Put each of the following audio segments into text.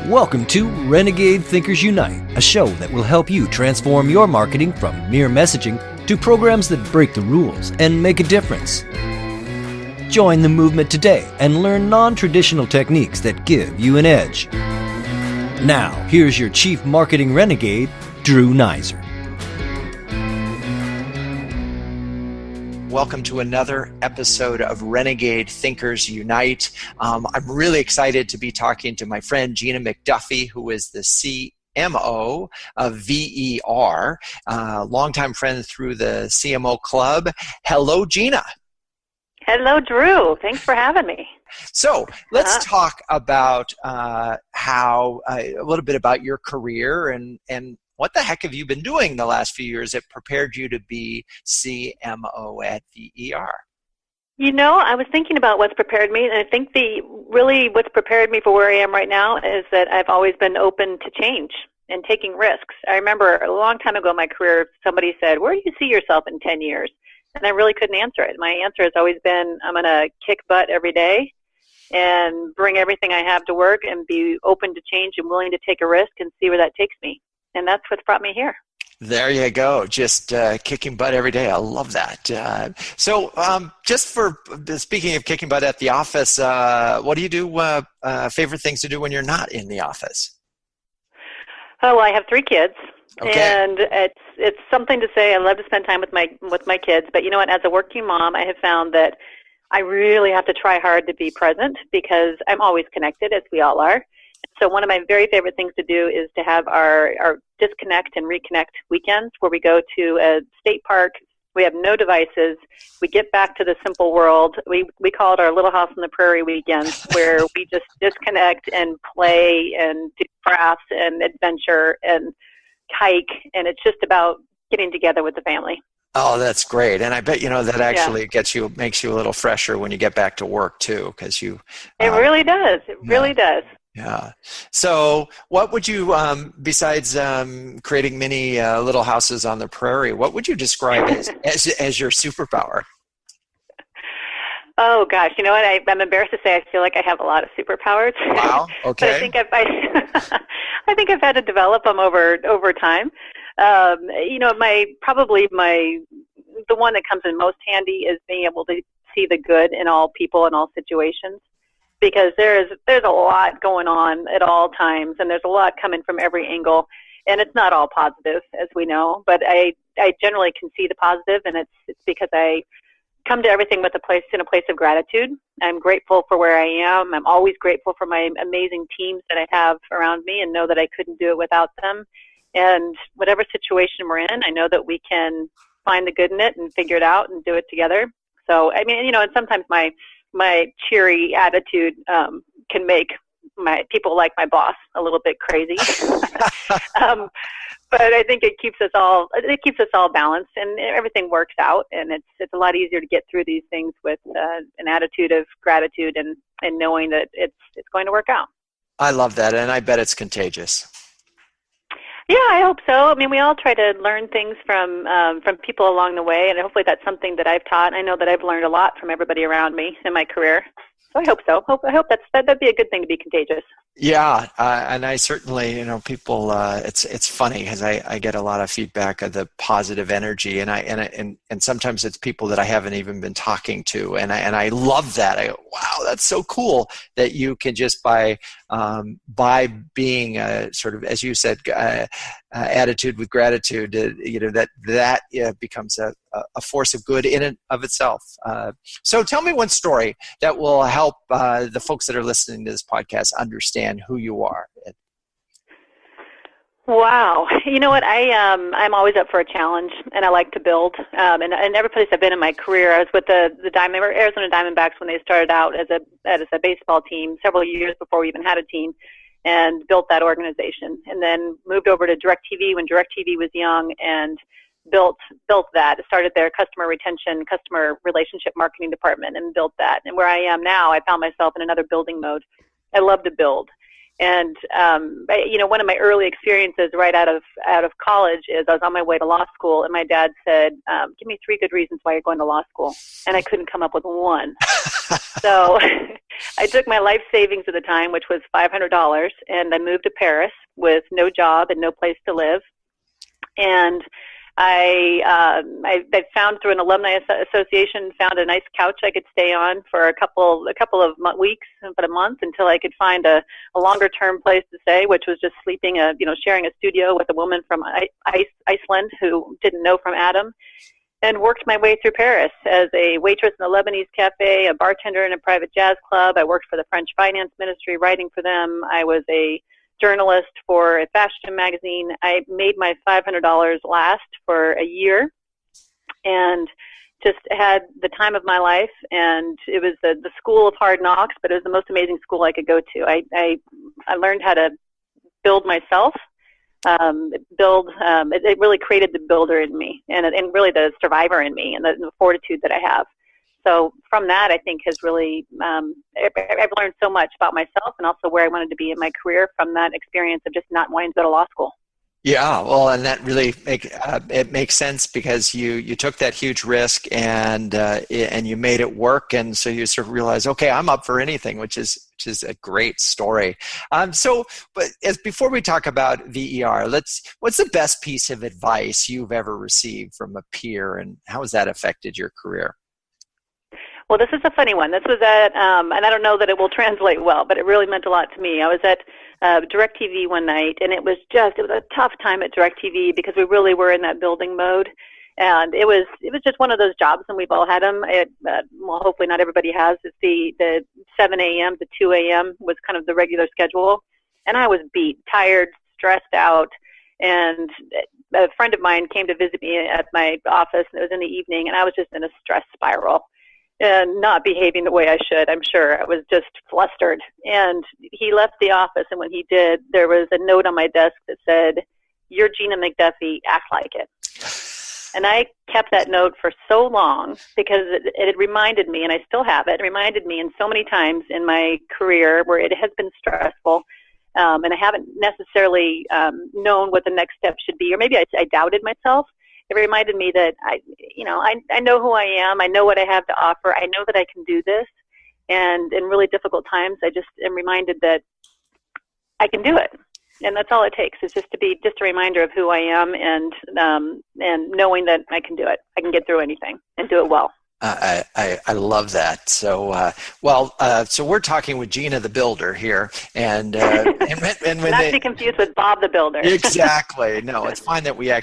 Welcome to Renegade Thinkers Unite, a show that will help you transform your marketing from mere messaging to programs that break the rules and make a difference. Join the movement today and learn non-traditional techniques that give you an edge. Now, here's your Chief Marketing Renegade, Drew Nizer. Welcome to another episode of Renegade Thinkers Unite. I'm really excited to be talking to my friend Gina McDuffie, who is the CMO of VER, longtime friend through the CMO Club. Hello, Gina. Hello, Drew. Thanks for having me. So let's talk about a little bit about your career and what the heck have you been doing the last few years that prepared you to be CMO at VER? You know, I was thinking about what's prepared me, and I think what's prepared me for where I am right now is that I've always been open to change and taking risks. I remember a long time ago in my career, somebody said, "Where do you see yourself in 10 years?" And I really couldn't answer it. My answer has always been, I'm going to kick butt every day and bring everything I have to work and be open to change and willing to take a risk and see where that takes me. And that's what's brought me here. There you go. Just kicking butt every day. I love that. So just for speaking of kicking butt at the office, what do you do, favorite things to do when you're not in the office? Oh, well, I have 3 kids. Okay. And it's something to say. I love to spend time with my kids. But you know what? As a working mom, I have found that I really have to try hard to be present because I'm always connected, as we all are. So one of my very favorite things to do is to have our disconnect and reconnect weekends where we go to a state park. We have no devices. We get back to the simple world. We call it our Little House on the Prairie weekends where we just disconnect and play and do crafts and adventure and hike. And it's just about getting together with the family. Oh, that's great. And I bet, that actually makes you a little fresher when you get back to work too, because you... It really does. It really does. Yeah. So what would you, besides creating many little houses on the prairie, what would you describe as your superpower? Oh, gosh. You know what? I'm embarrassed to say I feel like I have a lot of superpowers. Wow. Okay. But I think I've had to develop them over time. The one that comes in most handy is being able to see the good in all people in all situations. Because there's a lot going on at all times, and there's a lot coming from every angle, and it's not all positive, as we know. But I generally can see the positive, and it's because I come to everything in a place of gratitude. I'm grateful for where I am. I'm always grateful for my amazing teams that I have around me, and know that I couldn't do it without them. And whatever situation we're in, I know that we can find the good in it and figure it out and do it together. So I mean, and sometimes my cheery attitude can make my people like my boss a little bit crazy. But I think it keeps us all balanced, and everything works out, and it's a lot easier to get through these things with an attitude of gratitude and knowing that it's going to work out. I love that, and I bet it's contagious. Yeah, I hope so. I mean, we all try to learn things from people along the way, and hopefully that's something that I've taught. I know that I've learned a lot from everybody around me in my career. So I hope so. I hope that'd be a good thing to be contagious. Yeah, and I certainly, people. It's funny because I get a lot of feedback of the positive energy, and sometimes it's people that I haven't even been talking to, and I love that. I go, wow, that's so cool that you can just by being a sort of, as you said, attitude with gratitude, that becomes a force of good in and of itself. So tell me one story that will help the folks that are listening to this podcast understand who you are. Wow. You know what? I'm always up for a challenge, and I like to build. And every place I've been in my career, I was with the Arizona Diamondbacks when they started out as a baseball team several years before we even had a team, and built that organization. And then moved over to DirecTV when DirecTV was young, and built that. Started their customer retention, customer relationship marketing department, and built that. And where I am now, I found myself in another building mode. I love to build. And one of my early experiences right out of college is I was on my way to law school, and my dad said, "Give me 3 good reasons why you're going to law school," and I couldn't come up with one. So I took my life savings at the time, which was $500, and I moved to Paris with no job and no place to live. And I found through an alumni association, found a nice couch I could stay on for a couple of weeks, but a month, until I could find a longer term place to stay, which was just sleeping, sharing a studio with a woman from Iceland who didn't know from Adam, and worked my way through Paris as a waitress in a Lebanese cafe, a bartender in a private jazz club. I worked for the French finance ministry, writing for them. I was a journalist for a fashion magazine. I made my $500 last for a year and just had the time of my life. And it was the school of hard knocks, but it was the most amazing school I could go to. I learned how to build myself. It really created the builder in me and really the survivor in me and the fortitude that I have. So from that, I think has really, I've learned so much about myself and also where I wanted to be in my career from that experience of just not wanting to go to law school. Yeah, well, and that really it makes sense because you took that huge risk and you made it work, and so you sort of realize, okay, I'm up for anything, which is a great story. But before we talk about VER, what's the best piece of advice you've ever received from a peer, and how has that affected your career? Well, this is a funny one. This was at, and I don't know that it will translate well, but it really meant a lot to me. I was at DirecTV one night, and it was a tough time at DirecTV because we really were in that building mode. And it was just one of those jobs, and we've all had them. Well, hopefully not everybody has. It's the 7 a.m. to 2 a.m. was kind of the regular schedule. And I was beat, tired, stressed out. And a friend of mine came to visit me at my office, and it was in the evening, and I was just in a stress spiral and not behaving the way I should, I'm sure. I was just flustered. And he left the office, and when he did, there was a note on my desk that said, "You're Gina McDuffie, act like it." And I kept that note for so long because it reminded me, and I still have it, reminded me in so many times in my career where it has been stressful, and I haven't necessarily known what the next step should be, or maybe I doubted myself. It reminded me that I know who I am. I know what I have to offer. I know that I can do this. And in really difficult times, I just am reminded that I can do it. And that's all it takes, is just to be just a reminder of who I am and knowing that I can do it. I can get through anything and do it well. I love that. So, so we're talking with Gina the Builder here, and when not to be confused with Bob the Builder. Exactly. No, it's fine that we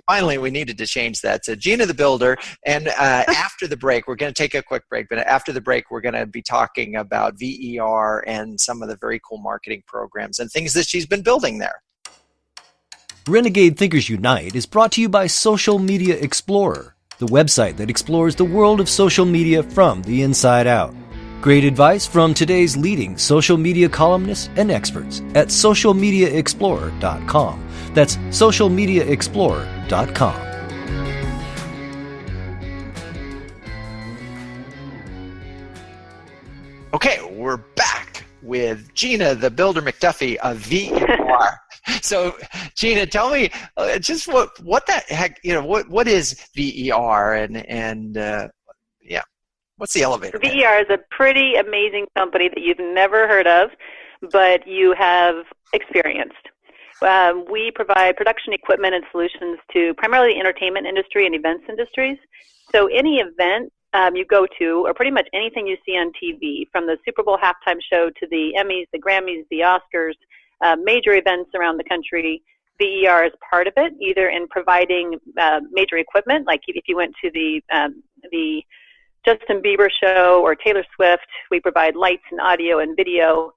finally needed to change that. So Gina the Builder, and after the break, we're going to take a quick break. But after the break, we're going to be talking about VER and some of the very cool marketing programs and things that she's been building there. Renegade Thinkers Unite is brought to you by Social Media Explorer, the website that explores the world of social media from the inside out. Great advice from today's leading social media columnists and experts at socialmediaexplorer.com. That's socialmediaexplorer.com. Okay, we're back with Gina the Builder McDuffie of VER. So, Gina, tell me just what the heck, what is VER and what's the elevator? VER is a pretty amazing company that you've never heard of, but you have experienced. We provide production equipment and solutions to primarily the entertainment industry and events industries. So any event you go to, or pretty much anything you see on TV, from the Super Bowl halftime show to the Emmys, the Grammys, the Oscars, major events around the country, VER is part of it, either in providing major equipment, like if you went to the Justin Bieber show or Taylor Swift, we provide lights and audio and video.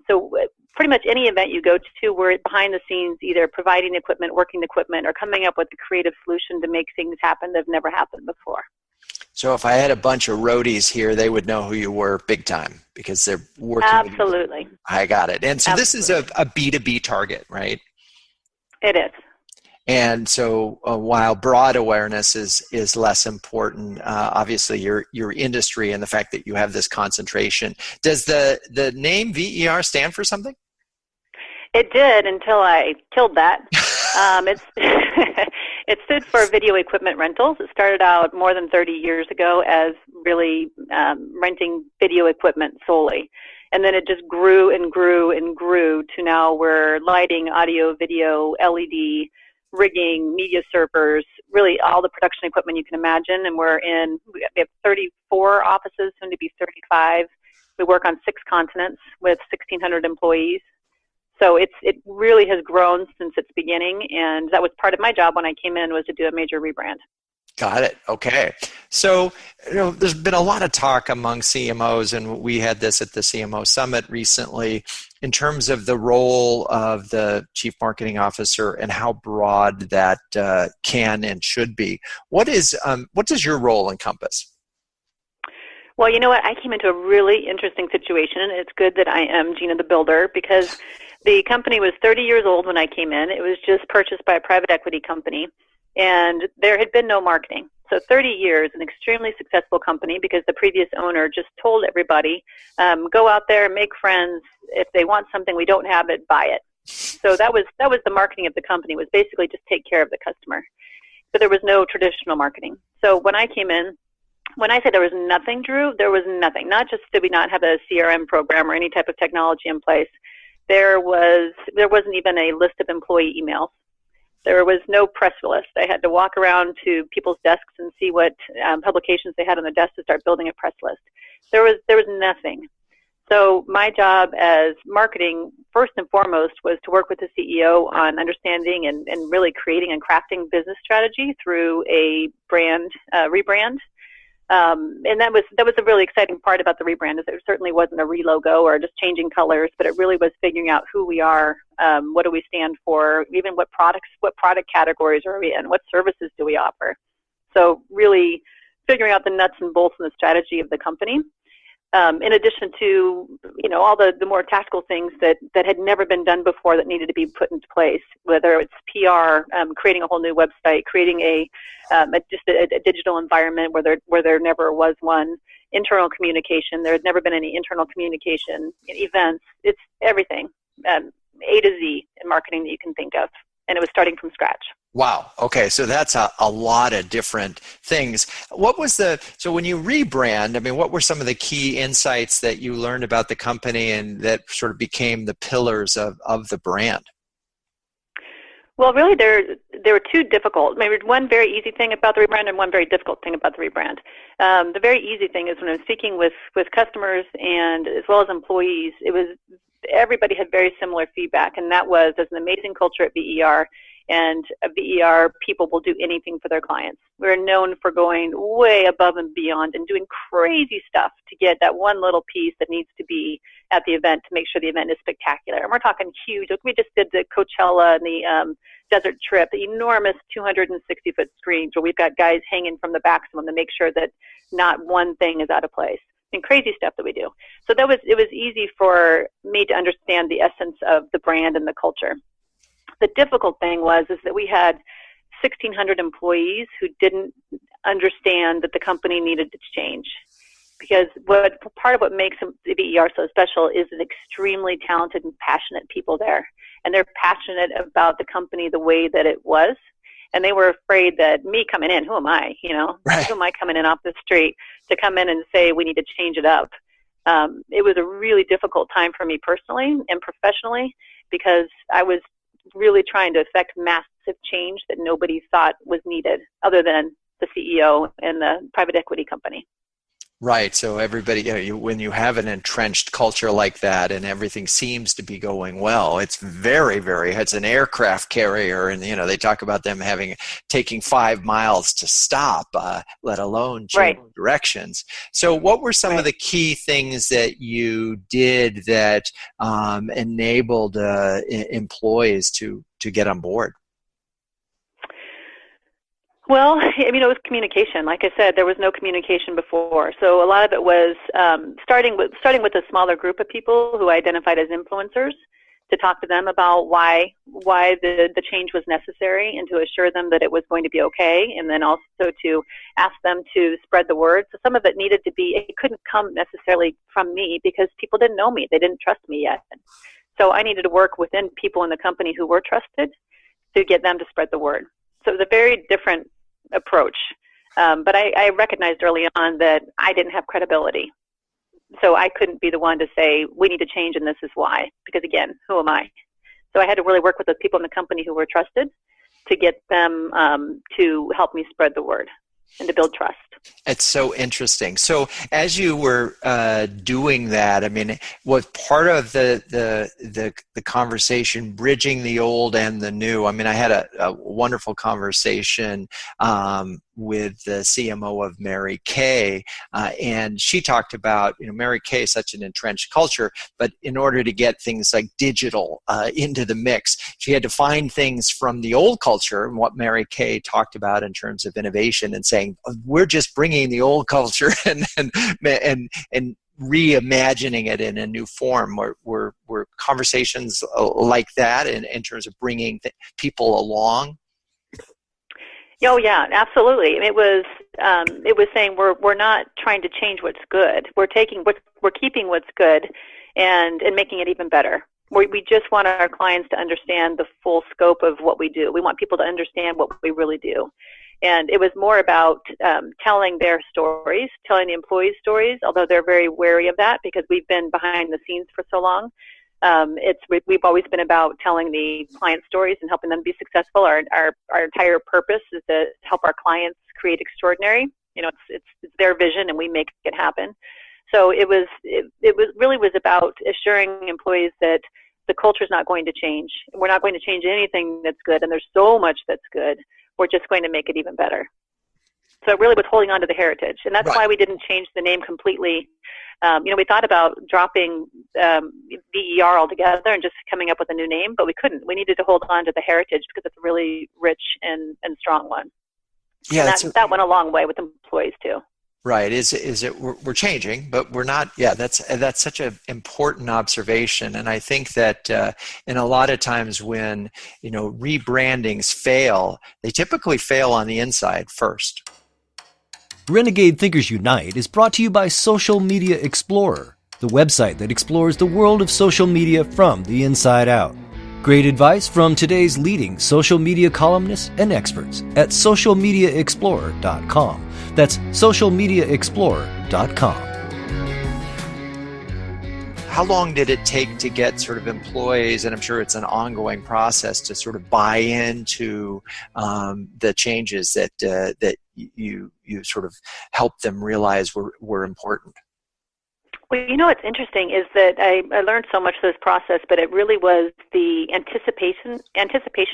So pretty much any event you go to, we're behind the scenes, either providing equipment, working equipment, or coming up with a creative solution to make things happen that have never happened before. So if I had a bunch of roadies here, they would know who you were big time because they're working. Absolutely. With you. I got it. And so Absolutely. This is a B2B target, right? It is. And so while broad awareness is less important, obviously your industry and the fact that you have this concentration. Does the name VER stand for something? It did until I killed that. It stood for Video Equipment Rentals. It started out more than 30 years ago as really renting video equipment solely. And then it just grew and grew and grew to now we're lighting, audio, video, LED, rigging, media servers, really all the production equipment you can imagine. And we have 34 offices, soon to be 35. We work on 6 continents with 1,600 employees. So it really has grown since its beginning, and that was part of my job when I came in, was to do a major rebrand. Got it. Okay. So, there's been a lot of talk among CMOs, and we had this at the CMO Summit recently, in terms of the role of the Chief Marketing Officer and how broad that can and should be. What does your role encompass? Well, you know what? I came into a really interesting situation, and it's good that I am Gina the Builder, because the company was 30 years old when I came in. It was just purchased by a private equity company, and there had been no marketing. So 30 years, an extremely successful company, because the previous owner just told everybody, go out there, make friends. If they want something we don't have it, buy it. So that was the marketing of the company, was basically just take care of the customer. But there was no traditional marketing. So when I came in, when I said there was nothing, Drew, there was nothing. Not just did we not have a CRM program or any type of technology in place. There wasn't even a list of employee emails. There was no press list. I had to walk around to people's desks and see what publications they had on their desk to start building a press list. There was nothing. So my job as marketing, first and foremost, was to work with the CEO on understanding and really creating and crafting business strategy through a rebrand. And that was a really exciting part about the rebrand, is it certainly wasn't a relogo or just changing colors, but it really was figuring out who we are, what do we stand for, even what product categories are we in, what services do we offer. So really figuring out the nuts and bolts and the strategy of the company. In addition to, all the more tactical things that had never been done before that needed to be put into place, whether it's PR, creating a whole new website, creating a digital environment where there never was one, internal communication. There had never been any internal communication, events. It's everything, A to Z in marketing that you can think of, and it was starting from scratch. Wow. Okay. So that's a lot of different things. So when you rebrand, what were some of the key insights that you learned about the company and that sort of became the pillars of the brand? Well, really, there were two difficult, maybe one very easy thing about the rebrand and one very difficult thing about the rebrand. The very easy thing is when I was speaking with customers and as well as employees, everybody had very similar feedback, and that was, there's an amazing culture at BER. And BER people will do anything for their clients. We're known for going way above and beyond and doing crazy stuff to get that one little piece that needs to be at the event to make sure the event is spectacular. And we're talking huge. We just did the Coachella and the Desert Trip, the enormous 260-foot screens where we've got guys hanging from the backs of them to make sure that not one thing is out of place. And crazy stuff that we do. So it was easy for me to understand the essence of the brand and the culture. The difficult thing is that we had 1,600 employees who didn't understand that the company needed to change. Because part of what makes the BER so special is an extremely talented and passionate people there. And they're passionate about the company the way that it was. And they were afraid that me coming in, who am I, Right. Who am I coming in off the street to come in and say we need to change it up? It was a really difficult time for me personally and professionally, because I was really trying to affect massive change that nobody thought was needed other than the CEO and the private equity company. Right. So everybody, when you have an entrenched culture like that and everything seems to be going well, it's very, very, it's an aircraft carrier. And, they talk about them taking 5 miles to stop, let alone change directions. So what were some of the key things that you did that enabled employees to get on board? Well, it was communication. Like I said, there was no communication before. So a lot of it was starting with a smaller group of people who I identified as influencers, to talk to them about why the change was necessary and to assure them that it was going to be okay, and then also to ask them to spread the word. So some of it needed to be, it couldn't come necessarily from me because people didn't know me. They didn't trust me yet. So I needed to work within people in the company who were trusted to get them to spread the word. So it was a very different approach. But I recognized early on that I didn't have credibility. So I couldn't be the one to say, we need to change and this is why. Because again, who am I? So I had to really work with the people in the company who were trusted to get them to help me spread the word and to build trust. It's so interesting. So as you were doing that, I mean, was part of the conversation bridging the old and the new? I mean, I had a wonderful conversation with the CMO of Mary Kay, and she talked about, Mary Kay is such an entrenched culture, but in order to get things like digital into the mix, she had to find things from the old culture and what Mary Kay talked about in terms of innovation and saying, we're just bringing the old culture and reimagining it in a new form. Were conversations like that in terms of bringing people along? Oh yeah, absolutely. It was saying we're not trying to change what's good. We're keeping what's good and making it even better. We just want our clients to understand the full scope of what we do. We want people to understand what we really do. And it was more about telling their stories, telling the employees' stories, although they're very wary of that because we've been behind the scenes for so long. We've always been about telling the client stories and helping them be successful. Our entire purpose is to help our clients create extraordinary. It's their vision and we make it happen. So it was about assuring employees that the culture is not going to change. We're not going to change anything that's good, and there's so much that's good. We're just going to make it even better. So it really was holding on to the heritage, and that's why we didn't change the name completely. We thought about dropping VER altogether and just coming up with a new name, but we couldn't. We needed to hold on to the heritage because it's a really rich and strong one. Yeah, and that went a long way with employees too. Right. Is it we're changing, but we're not. Yeah, that's such an important observation, and I think that in a lot of times when rebrandings fail, they typically fail on the inside first. Renegade Thinkers Unite is brought to you by Social Media Explorer, the website that explores the world of social media from the inside out. Great advice from today's leading social media columnists and experts at socialmediaexplorer.com. That's socialmediaexplorer.com. How long did it take to get sort of employees, and I'm sure it's an ongoing process, to sort of buy into the changes that you sort of help them realize were important? Well, what's interesting is that I learned so much of this process, but it really was the anticipation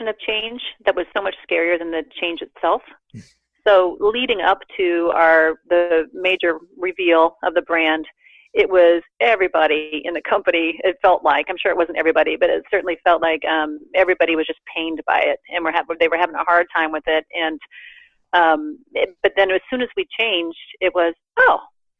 of change that was so much scarier than the change itself. So leading up to the major reveal of the brand, it was everybody in the company. It felt like, I'm sure it wasn't everybody, but it certainly felt like everybody was just pained by it, and they were having a hard time with it. And but then as soon as we changed, it was,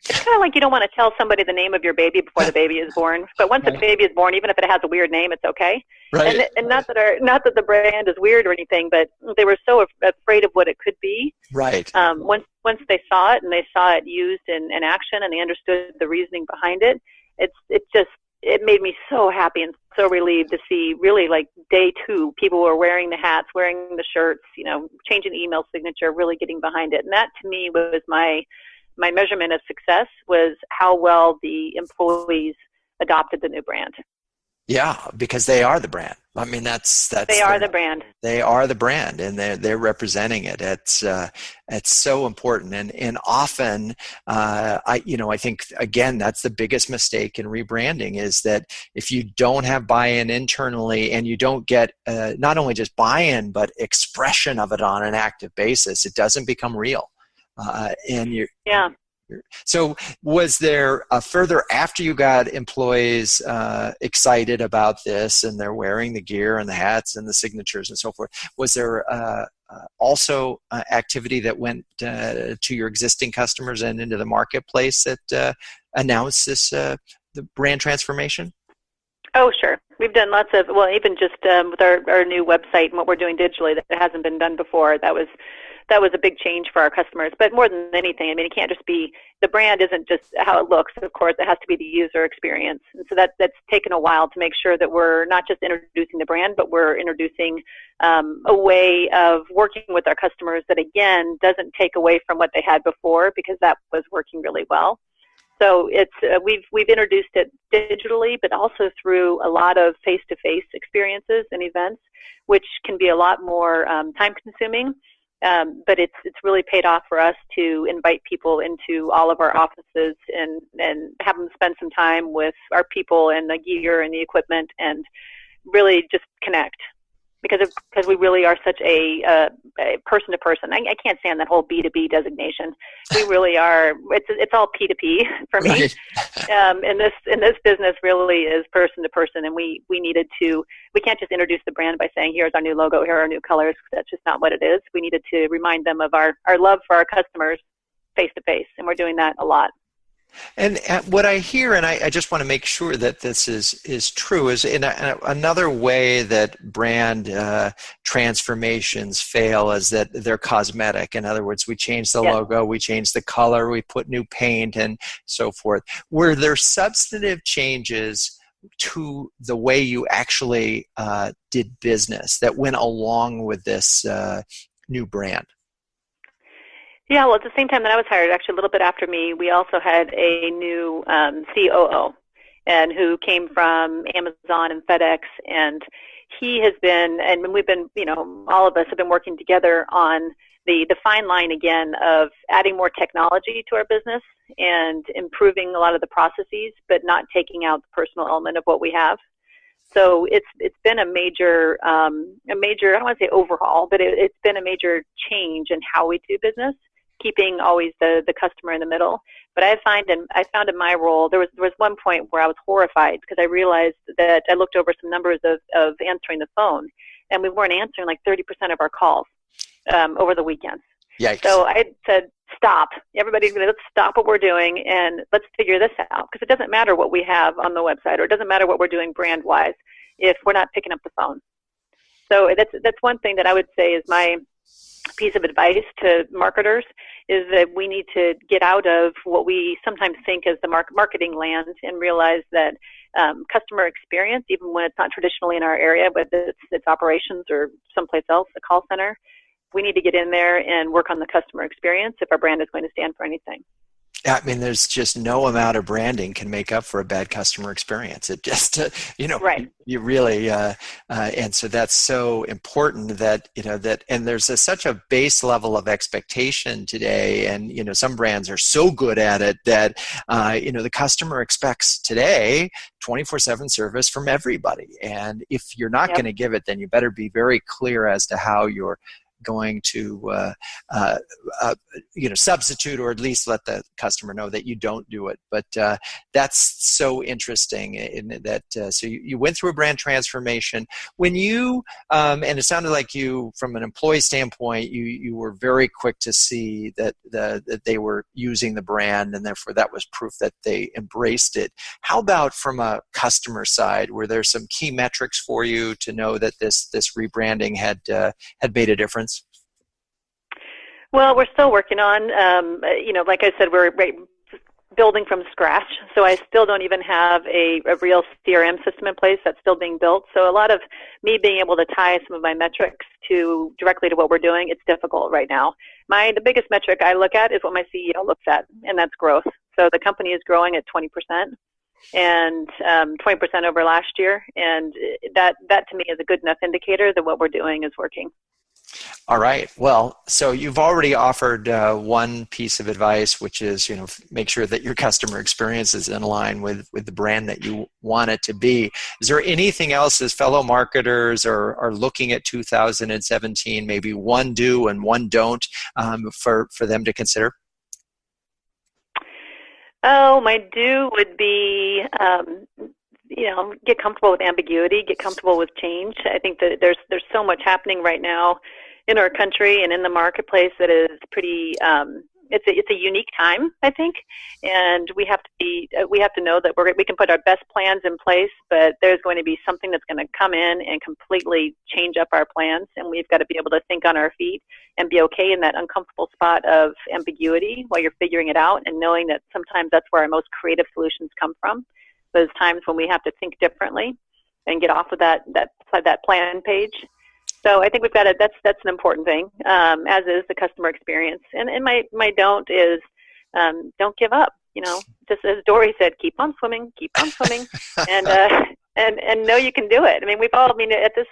it's kind of like you don't want to tell somebody the name of your baby before the baby is born. But once the baby is born, even if it has a weird name, it's okay. Right. And not that the brand is weird or anything, but they were so afraid of what it could be. Right. Once they saw it and they saw it used in action and they understood the reasoning behind it, it made me so happy and so relieved to see really like day 2, people were wearing the hats, wearing the shirts, changing the email signature, really getting behind it. And that to me was my measurement of success, was how well the employees adopted the new brand. Yeah, because they are the brand. I mean, they are the brand. They are the brand, and they're representing it. It's so important, and often, I think again that's the biggest mistake in rebranding, is that if you don't have buy-in internally and you don't get not only just buy-in but expression of it on an active basis, it doesn't become real. So was there further, after you got employees excited about this and they're wearing the gear and the hats and the signatures and so forth, was there also activity that went to your existing customers and into the marketplace that announced the brand transformation? Oh, sure. We've done lots of, even just with our new website and what we're doing digitally that hasn't been done before. That was that was a big change for our customers. But more than anything, I mean, it can't just be, the brand isn't just how it looks. Of course, it has to be the user experience. And so that's taken a while to make sure that we're not just introducing the brand, but we're introducing a way of working with our customers that, again, doesn't take away from what they had before, because that was working really well. So it's we've introduced it digitally, but also through a lot of face-to-face experiences and events, which can be a lot more time-consuming. But it's really paid off for us to invite people into all of our offices and have them spend some time with our people and the gear and the equipment and really just connect. Because we really are such a person to person. I can't stand that whole B2B designation. We really are. It's all P2P for me. Right. And this business really is person to person. And we needed to. We can't just introduce the brand by saying, "Here's our new logo. Here are our new colors." That's just not what it is. We needed to remind them of our love for our customers face to face, and we're doing that a lot. And what I hear, and I just want to make sure that this is true, is in another way that brand transformations fail is that they're cosmetic. In other words, we change the logo, we change the color, we put new paint and so forth. Were there substantive changes to the way you actually did business that went along with this new brand? Yeah, well, at the same time that I was hired, actually a little bit after me, we also had a new COO, and who came from Amazon and FedEx, and he has been, and we've been, all of us have been working together on the fine line again of adding more technology to our business and improving a lot of the processes, but not taking out the personal element of what we have. So it's been a major, I don't want to say overhaul, but it's been a major change in how we do business, keeping always the customer in the middle. But I found in my role, there was one point where I was horrified because I realized that I looked over some numbers of answering the phone, and we weren't answering like 30% of our calls over the weekends. Yikes. So I said, stop. Everybody, let's stop what we're doing and let's figure this out, because it doesn't matter what we have on the website, or it doesn't matter what we're doing brand-wise if we're not picking up the phone. So that's one thing that I would say is my piece of advice to marketers, is that we need to get out of what we sometimes think is the marketing land and realize that customer experience, even when it's not traditionally in our area, but it's operations or someplace else, a call center, we need to get in there and work on the customer experience if our brand is going to stand for anything. I mean, there's just no amount of branding can make up for a bad customer experience. It just, right. You really, and so that's so important that, and there's such a base level of expectation today. And, some brands are so good at it that, the customer expects today 24/7 service from everybody. And if you're not going to give it, then you better be very clear as to how you're going to substitute, or at least let the customer know that you don't do it. But that's so interesting in that. So you went through a brand transformation. When you and it sounded like you, from an employee standpoint, you were very quick to see that they were using the brand, and therefore that was proof that they embraced it. How about from a customer side? Were there some key metrics for you to know that this rebranding had made a difference? Well, we're still working on, like I said, we're building from scratch. So I still don't even have a real CRM system in place. That's still being built. So a lot of me being able to tie some of my metrics directly to what we're doing, it's difficult right now. The biggest metric I look at is what my CEO looks at, and that's growth. So the company is growing at 20%. And 20% over last year, and that to me is a good enough indicator that what we're doing is working. All right. Well, so you've already offered one piece of advice, which is, make sure that your customer experience is in line with the brand that you want it to be. Is there anything else as fellow marketers are looking at 2017, maybe one do and one don't, for them to consider? Oh, my do would be, get comfortable with ambiguity, get comfortable with change. I think that there's so much happening right now in our country and in the marketplace that is pretty it's a unique time, I think, and we have to know that we can put our best plans in place, but there's going to be something that's going to come in and completely change up our plans, and we've got to be able to think on our feet and be okay in that uncomfortable spot of ambiguity while you're figuring it out, and knowing that sometimes that's where our most creative solutions come from. Those times when we have to think differently and get off of that plan page. So I think we've got that's an important thing, as is the customer experience. And my don't is don't give up. Just as Dory said, keep on swimming, and know you can do it. I mean, at this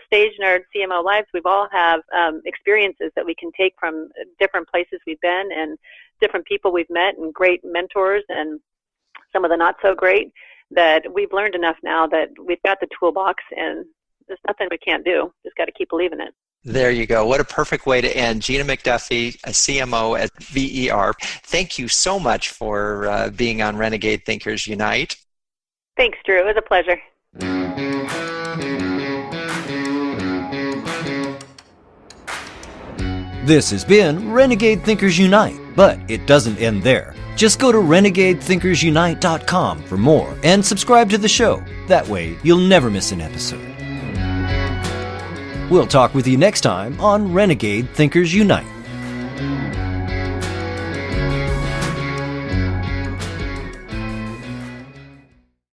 stage in our CMO lives, we've all have experiences that we can take from different places we've been and different people we've met and great mentors and some of the not so great, that we've learned enough now that we've got the toolbox and there's nothing we can't do. Just got to keep believing it. There you go. What a perfect way to end. Gina McDuffie, a CMO at VER. Thank you so much for being on Renegade Thinkers Unite. Thanks, Drew. It was a pleasure. This has been Renegade Thinkers Unite, but it doesn't end there. Just go to renegadethinkersunite.com for more and subscribe to the show. That way, you'll never miss an episode. We'll talk with you next time on Renegade Thinkers Unite.